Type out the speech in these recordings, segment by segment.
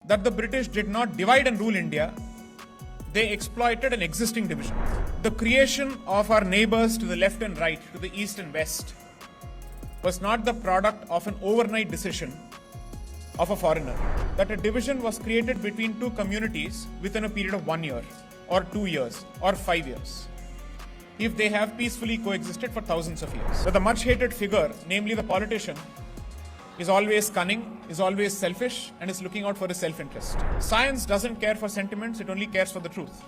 that the British did not divide and rule India, they exploited an existing division. The creation of our neighbors to the left and right, to the east and west, was not the product of an overnight decision of a foreigner. That a division was created between two communities within a period of 1 year, or 2 years, or 5 years, if they have peacefully coexisted for thousands of years. But the much hated figure, namely the politician, is always cunning, is always selfish, and is looking out for his self-interest. Science doesn't care for sentiments, it only cares for the truth.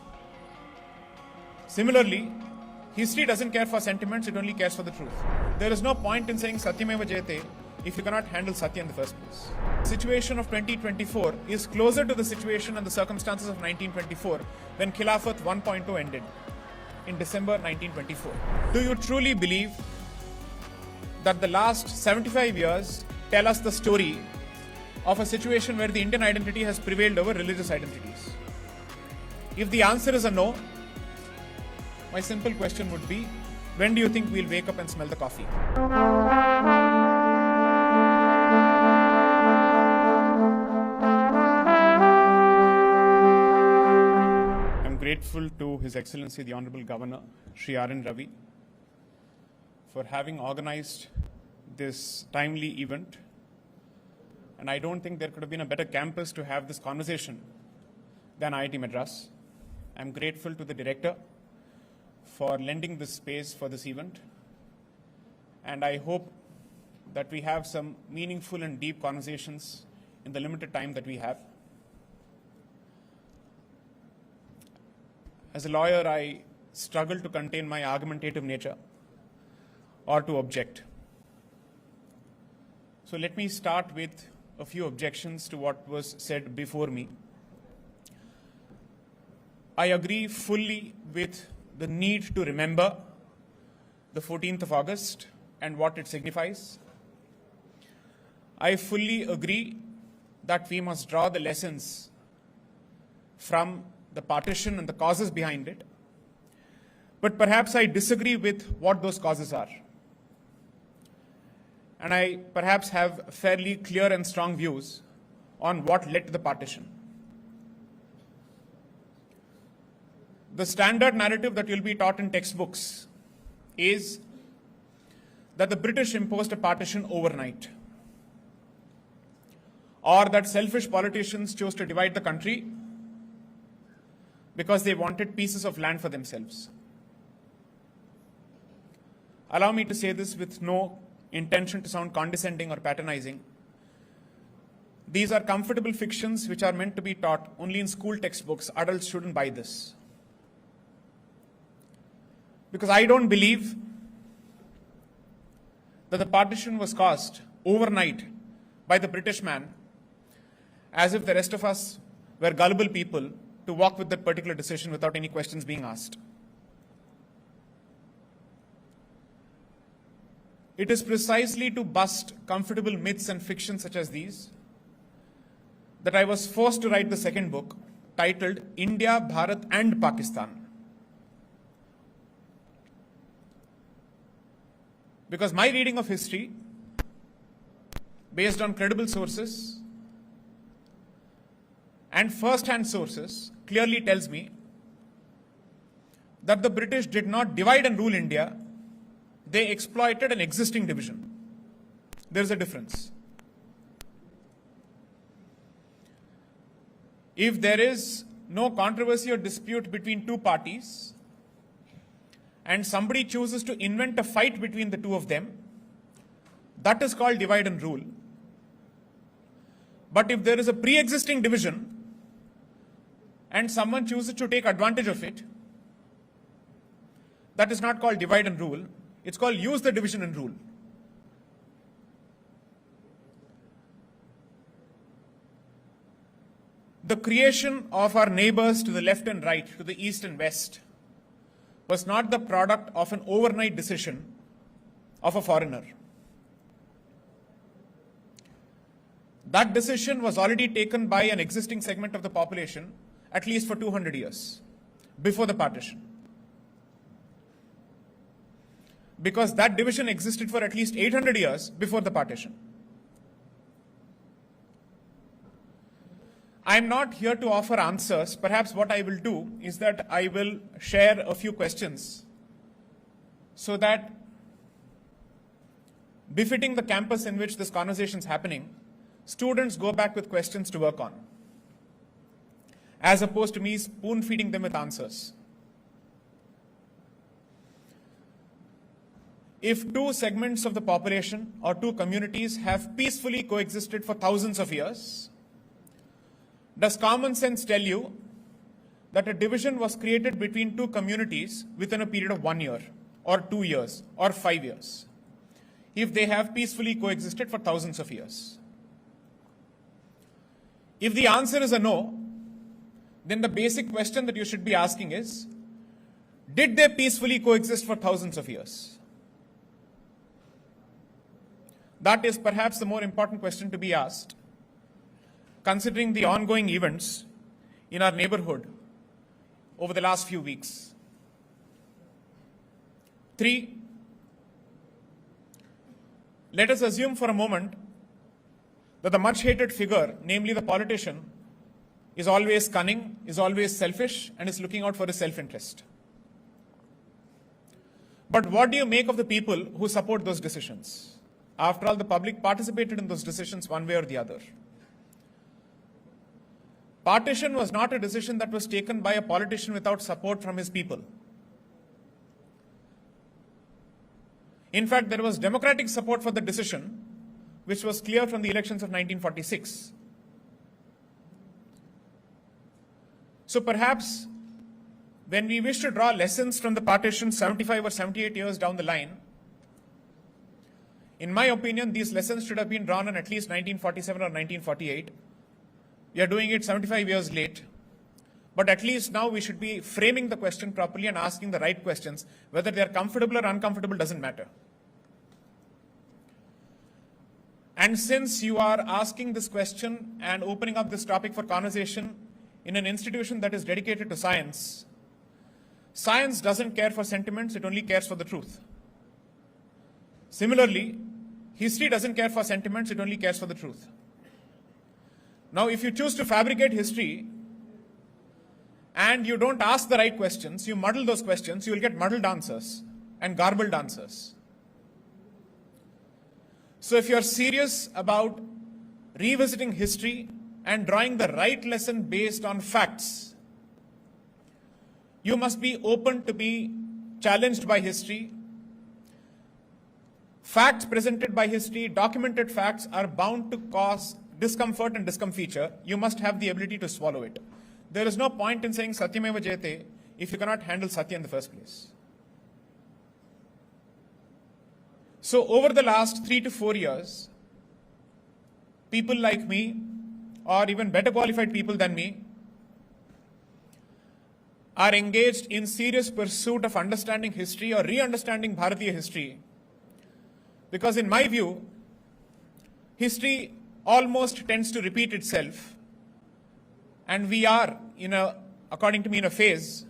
Similarly, history doesn't care for sentiments, it only cares for the truth. There is no point in saying Satyameva Jayate if you cannot handle Satya in the first place. The situation of 2024 is closer to the situation and the circumstances of 1924 when Khilafat 1.0 ended in December 1924. Do you truly believe that the last 75 years tell us the story of a situation where the Indian identity has prevailed over religious identities? If the answer is a no, my simple question would be, when do you think we'll wake up and smell the coffee? I'm grateful to His Excellency the Honorable Governor, Shri R.N. Ravi, for having organized this timely event. And I don't think there could have been a better campus to have this conversation than IIT Madras. I'm grateful to the director for lending this space for this event. And I hope that we have some meaningful and deep conversations in the limited time that we have. As a lawyer, I struggle to contain my argumentative nature or to object. So let me start with a few objections to what was said before me. I agree fully with the need to remember the 14th of August and what it signifies. I fully agree that we must draw the lessons from the partition and the causes behind it. But perhaps I disagree with what those causes are. And I perhaps have fairly clear and strong views on what led to the partition. The standard narrative that will be taught in textbooks is that the British imposed a partition overnight, or that selfish politicians chose to divide the country because they wanted pieces of land for themselves. Allow me to say this with no intention to sound condescending or patronizing. These are comfortable fictions which are meant to be taught only in school textbooks. Adults shouldn't buy this. Because I don't believe that the partition was caused overnight by the British man, as if the rest of us were gullible people to walk with that particular decision without any questions being asked. It is precisely to bust comfortable myths and fictions such as these that I was forced to write the second book, titled India, Bharat and Pakistan. Because my reading of history, based on credible sources and first-hand sources, clearly tells me that the British did not divide and rule India, they exploited an existing division. There's a difference. If there is no controversy or dispute between two parties, and somebody chooses to invent a fight between the two of them, that is called divide and rule. But if there is a pre-existing division and someone chooses to take advantage of it, that is not called divide and rule. It's called use the division and rule. The creation of our neighbors to the left and right, to the east and west, was not the product of an overnight decision of a foreigner. That decision was already taken by an existing segment of the population, at least for 200 years, before the partition. Because that division existed for at least 800 years before the partition. I'm not here to offer answers. Perhaps what I will do is that I will share a few questions so that, befitting the campus in which this conversation is happening, students go back with questions to work on, as opposed to me spoon-feeding them with answers. If two segments of the population or two communities have peacefully coexisted for thousands of years, does common sense tell you that a division was created between two communities within a period of 1 year, or 2 years, or 5 years, if they have peacefully coexisted for thousands of years? If the answer is a no, then the basic question that you should be asking is, did they peacefully coexist for thousands of years? That is perhaps the more important question to be asked, considering the ongoing events in our neighborhood over the last few weeks. 3, let us assume for a moment that the much hated figure, namely the politician, is always cunning, is always selfish, and is looking out for his self-interest. But what do you make of the people who support those decisions? After all, the public participated in those decisions one way or the other. Partition was not a decision that was taken by a politician without support from his people. In fact, there was democratic support for the decision, which was clear from the elections of 1946. So perhaps when we wish to draw lessons from the partition 75 or 78 years down the line, in my opinion, these lessons should have been drawn in at least 1947 or 1948. We are doing it 75 years late. But at least now we should be framing the question properly and asking the right questions. Whether they are comfortable or uncomfortable doesn't matter. And since you are asking this question and opening up this topic for conversation in an institution that is dedicated to science, science doesn't care for sentiments, it only cares for the truth. Similarly, history doesn't care for sentiments, it only cares for the truth. Now, if you choose to fabricate history and you don't ask the right questions, you muddle those questions, you will get muddled answers and garbled answers. So if you're serious about revisiting history and drawing the right lesson based on facts, you must be open to be challenged by history. Facts presented by history, documented facts, are bound to cause discomfort and discomfiture. You must have the ability to swallow it. There is no point in saying Satyameva Jayate if you cannot handle Satya in the first place. So over the last 3 to 4 years, people like me, or even better qualified people than me, are engaged in serious pursuit of understanding history or re-understanding Bharatiya history. Because in my view, history almost tends to repeat itself. And we are, according to me, in a phase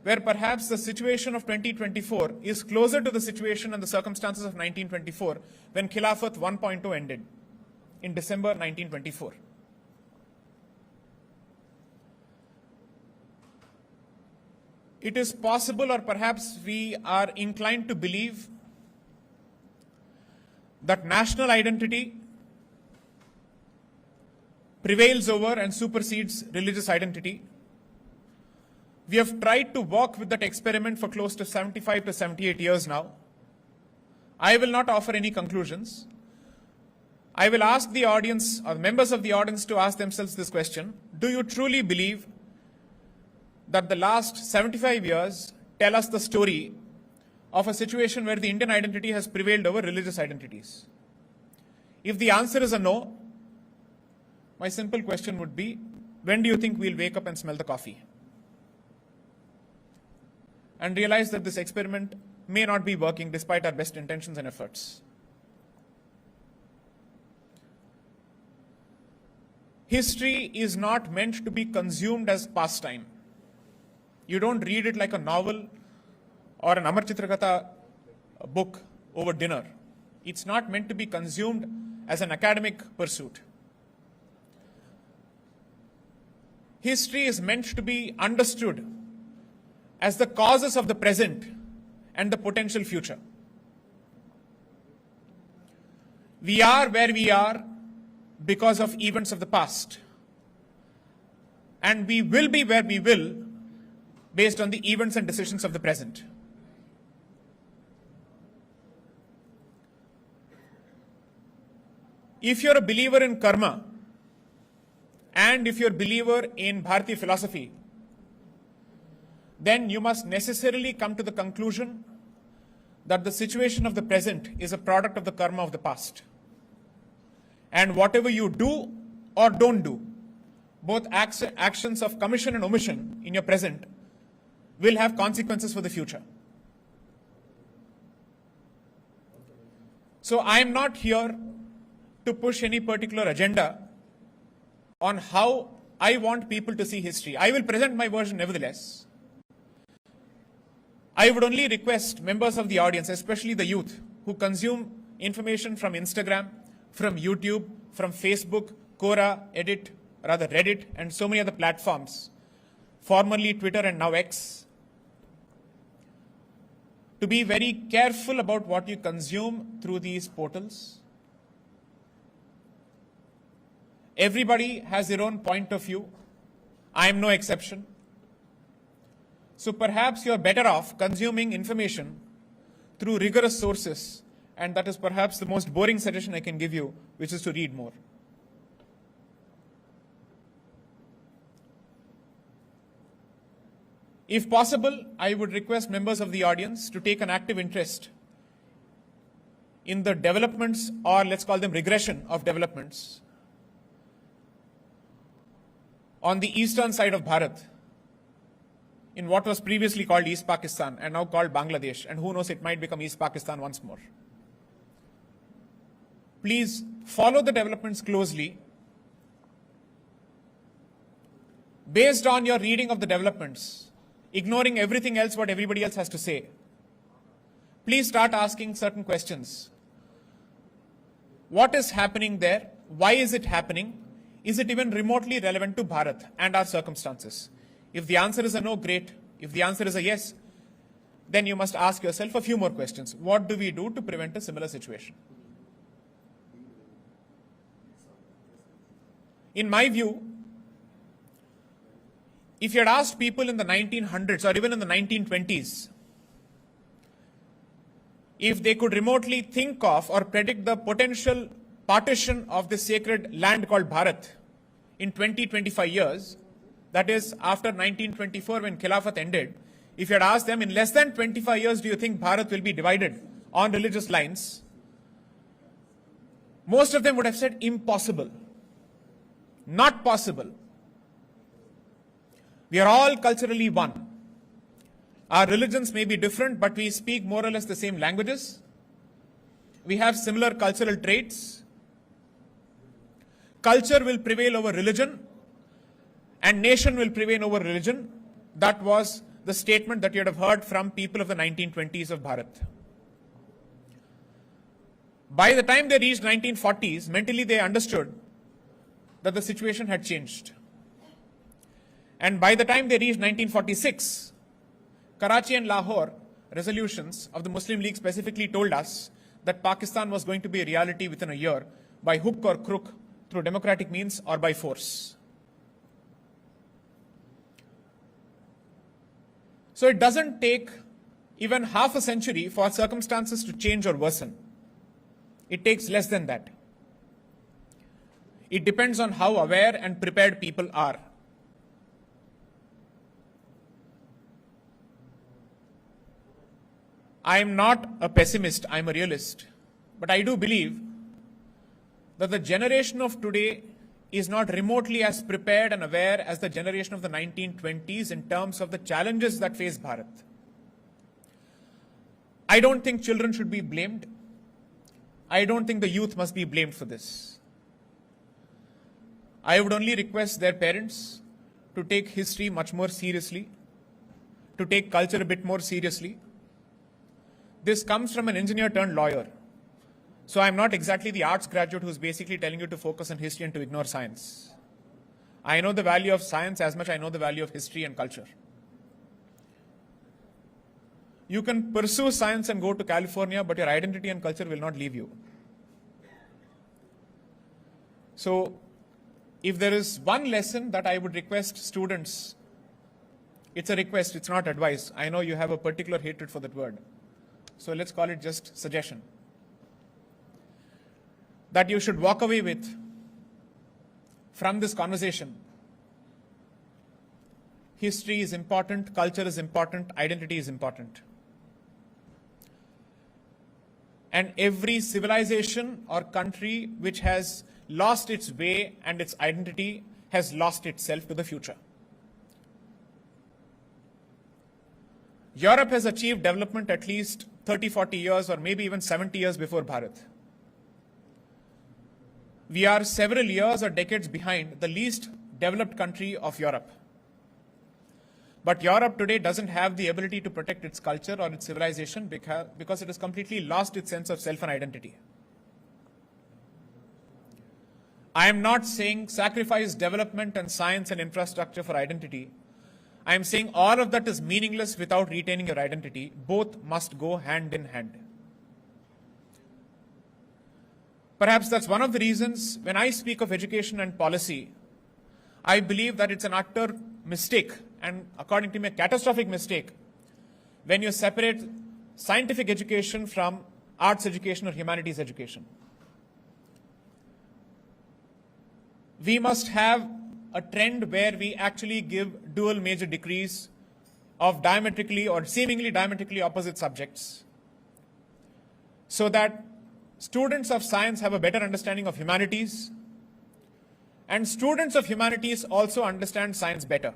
where perhaps the situation of 2024 is closer to the situation and the circumstances of 1924, when Khilafat 1.0 ended in December 1924. It is possible, or perhaps we are inclined to believe, that national identity prevails over and supersedes religious identity. We have tried to walk with that experiment for close to 75 to 78 years now. I will not offer any conclusions. I will ask the audience, or members of the audience, to ask themselves this question: do you truly believe that the last 75 years tell us the story of a situation where the Indian identity has prevailed over religious identities? If the answer is a no, my simple question would be, when do you think we'll wake up and smell the coffee? And realize that this experiment may not be working despite our best intentions and efforts. History is not meant to be consumed as pastime. You don't read it like a novel or an Amar Chitrakatha book over dinner. It's not meant to be consumed as an academic pursuit. history is meant to be understood as the causes of the present and the potential future. We are where we are because of events of the past, and we will be where we will based on the events and decisions of the present. If you're a believer in karma, and if you're a believer in Bharatiya philosophy, then you must necessarily come to the conclusion that the situation of the present is a product of the karma of the past. And whatever you do or don't do, both actions of commission and omission in your present will have consequences for the future. So I am not here to push any particular agenda on how I want people to see history. I will present my version nevertheless. I would only request members of the audience, especially the youth, who consume information from Instagram, from YouTube, from Facebook, Quora, Reddit, and so many other platforms, formerly Twitter and now X, to be very careful about what you consume through these portals. Everybody has their own point of view. I am no exception. So perhaps you're better off consuming information through rigorous sources, and that is perhaps the most boring suggestion I can give you, which is to read more. If possible, I would request members of the audience to take an active interest in the developments, or let's call them regression of developments, on the eastern side of Bharat, in what was previously called East Pakistan and now called Bangladesh, and who knows, it might become East Pakistan once more. Please follow the developments closely. Based on your reading of the developments, ignoring everything else what everybody else has to say, please start asking certain questions. What is happening there? Why is it happening? Is it even remotely relevant to Bharat and our circumstances? If the answer is a no, great. If the answer is a yes, then you must ask yourself a few more questions. What do we do to prevent a similar situation? In my view, if you had asked people in the 1900s or even in the 1920s if they could remotely think of or predict the potential partition of this sacred land called Bharat in 20-25 years, that is after 1924 when Khilafat ended, if you had asked them in less than 25 years, do you think Bharat will be divided on religious lines? Most of them would have said impossible, not possible. We are all culturally one. Our religions may be different, but we speak more or less the same languages. We have similar cultural traits. Culture will prevail over religion, and nation will prevail over religion. That was the statement that you would have heard from people of the 1920s of Bharat. By the time they reached 1940s, mentally they understood that the situation had changed. And by the time they reached 1946, Karachi and Lahore resolutions of the Muslim League specifically told us that Pakistan was going to be a reality within a year, by hook or crook, through democratic means or by force. So it doesn't take even half a century for circumstances to change or worsen. It takes less than that. It depends on how aware and prepared people are. I am not a pessimist, I am a realist. But I do believe that the generation of today is not remotely as prepared and aware as the generation of the 1920s in terms of the challenges that face Bharat. I don't think children should be blamed. I don't think the youth must be blamed for this. I would only request their parents to take history much more seriously, to take culture a bit more seriously. This comes from an engineer turned lawyer. So I'm not exactly the arts graduate who's basically telling you to focus on history and to ignore science. I know the value of science as much as I know the value of history and culture. You can pursue science and go to California, but your identity and culture will not leave you. So, if there is one lesson that I would request students, it's a request, it's not advice. I know you have a particular hatred for that word. So let's call it just suggestion. That you should walk away with from this conversation. History is important, culture is important, identity is important. And every civilization or country which has lost its way and its identity has lost itself to the future. Europe has achieved development at least 30, 40 years or maybe even 70 years before Bharat. We are several years or decades behind the least developed country of Europe. But Europe today doesn't have the ability to protect its culture or its civilization because it has completely lost its sense of self and identity. I am not saying sacrifice development and science and infrastructure for identity. I am saying all of that is meaningless without retaining your identity. Both must go hand in hand. Perhaps that's one of the reasons when I speak of education and policy, I believe that it's an utter mistake and according to me a catastrophic mistake when you separate scientific education from arts education or humanities education. We must have a trend where we actually give dual major degrees of diametrically or seemingly diametrically opposite subjects so that students of science have a better understanding of humanities and students of humanities also understand science better.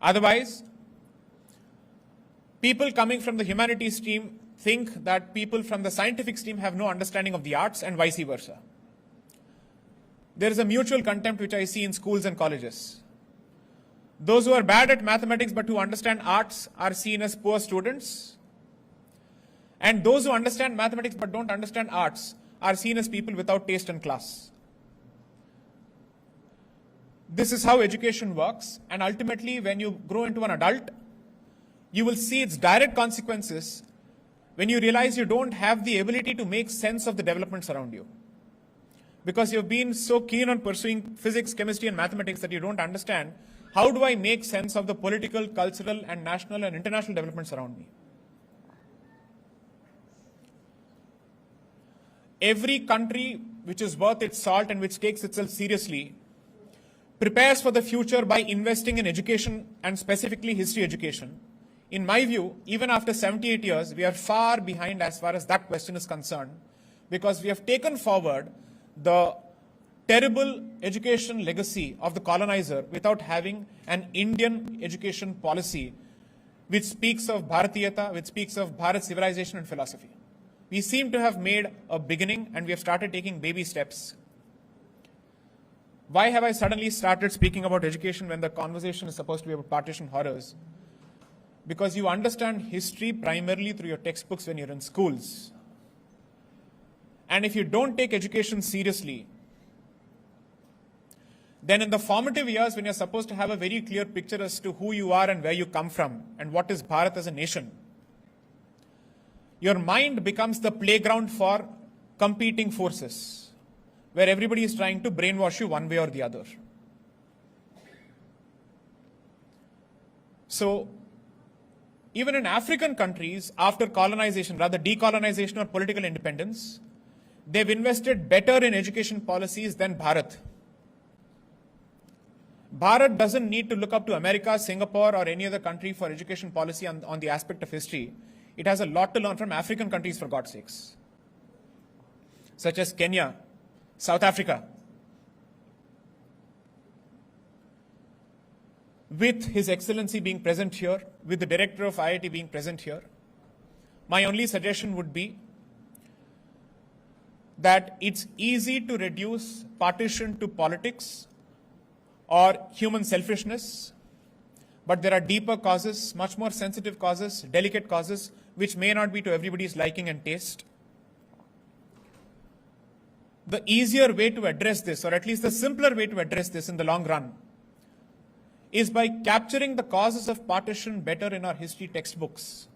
Otherwise, people coming from the humanities stream think that people from the scientific stream have no understanding of the arts and vice versa. There is a mutual contempt which I see in schools and colleges. Those who are bad at mathematics but who understand arts are seen as poor students. And those who understand mathematics but don't understand arts are seen as people without taste and class. This is how education works. And ultimately, when you grow into an adult, you will see its direct consequences when you realize you don't have the ability to make sense of the developments around you. Because you've been so keen on pursuing physics, chemistry, and mathematics that you don't understand how do I make sense of the political, cultural, and national and international developments around me. Every country which is worth its salt and which takes itself seriously prepares for the future by investing in education and specifically history education. In my view, even after 78 years, we are far behind as far as that question is concerned because we have taken forward the terrible education legacy of the colonizer without having an Indian education policy which speaks of Bharatiyata, which speaks of Bharat civilization and philosophy. We seem to have made a beginning and we have started taking baby steps. Why have I suddenly started speaking about education when the conversation is supposed to be about partition horrors? Because you understand history primarily through your textbooks when you're in schools. And if you don't take education seriously, then in the formative years when you're supposed to have a very clear picture as to who you are and where you come from and what is Bharat as a nation, your mind becomes the playground for competing forces, where everybody is trying to brainwash you one way or the other. So, even in African countries, after colonization, rather decolonization or political independence, they've invested better in education policies than Bharat. Bharat doesn't need to look up to America, Singapore, or any other country for education policy on the aspect of history. It has a lot to learn from African countries, for God's sakes, such as Kenya, South Africa. With His Excellency being present here, with the Director of IIT being present here, my only suggestion would be that it's easy to reduce partition to politics or human selfishness, but there are deeper causes, much more sensitive causes, delicate causes, which may not be to everybody's liking and taste. the easier way to address this, or at least the simpler way to address this in the long run, is by capturing the causes of partition better in our history textbooks.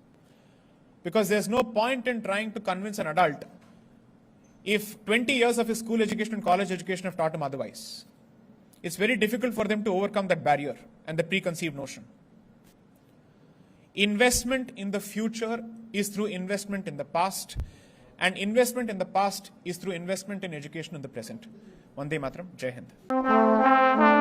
Because there's no point in trying to convince an adult if 20 years of his school education and college education have taught him otherwise. It's very difficult for them to overcome that barrier and the preconceived notion. Investment in the future is through investment in the past, and investment in the past is through investment in education in the present. Vande Mataram, Jai Hind.